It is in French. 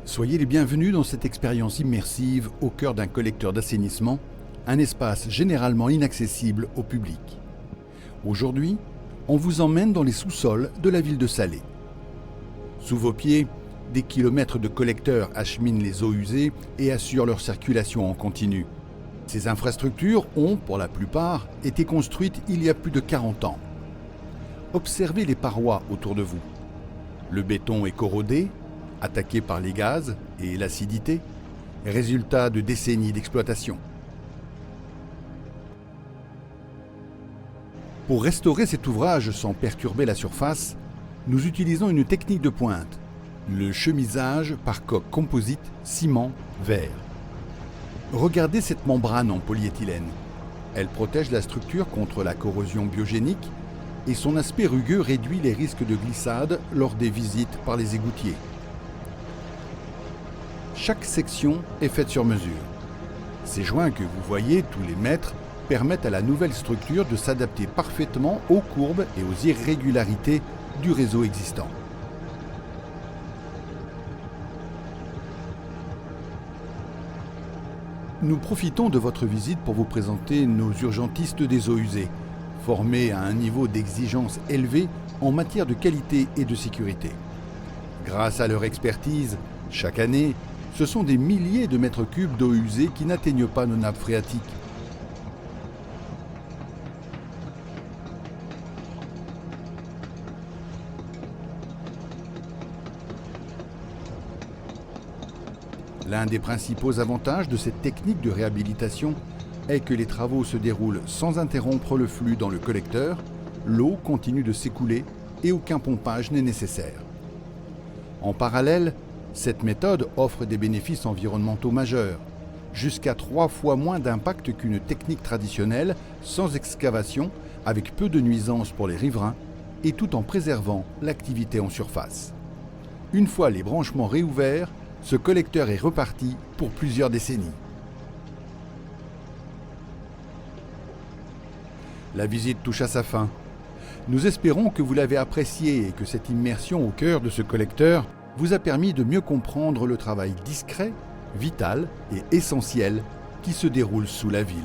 Soyez les bienvenus dans cette expérience immersive au cœur d'un collecteur d'assainissement, un espace généralement inaccessible au public. Aujourd'hui, on vous emmène dans les sous-sols de la ville de Salé. Sous vos pieds, des kilomètres de collecteurs acheminent les eaux usées et assurent leur circulation en continu. Ces infrastructures ont, pour la plupart, été construites il y a plus de 40 ans. Observez les parois autour de vous. Le béton est corrodé, attaqué par les gaz et l'acidité, résultat de décennies d'exploitation. Pour restaurer cet ouvrage sans perturber la surface, nous utilisons une technique de pointe, le chemisage par coque composite ciment-verre. Regardez cette membrane en polyéthylène. Elle protège la structure contre la corrosion biogénique et son aspect rugueux réduit les risques de glissade lors des visites par les égoutiers. Chaque section est faite sur mesure. Ces joints que vous voyez tous les mètres permettent à la nouvelle structure de s'adapter parfaitement aux courbes et aux irrégularités du réseau existant. Nous profitons de votre visite pour vous présenter nos urgentistes des eaux usées, formés à un niveau d'exigence élevé en matière de qualité et de sécurité. Grâce à leur expertise, chaque année, ce sont des milliers de mètres cubes d'eau usée qui n'atteignent pas nos nappes phréatiques. L'un des principaux avantages de cette technique de réhabilitation est que les travaux se déroulent sans interrompre le flux dans le collecteur, l'eau continue de s'écouler et aucun pompage n'est nécessaire. En parallèle, cette méthode offre des bénéfices environnementaux majeurs, jusqu'à 3 fois moins d'impact qu'une technique traditionnelle, sans excavation, avec peu de nuisances pour les riverains, et tout en préservant l'activité en surface. Une fois les branchements réouverts, ce collecteur est reparti pour plusieurs décennies. La visite touche à sa fin. Nous espérons que vous l'avez apprécié et que cette immersion au cœur de ce collecteur vous a permis de mieux comprendre le travail discret, vital et essentiel qui se déroule sous la ville.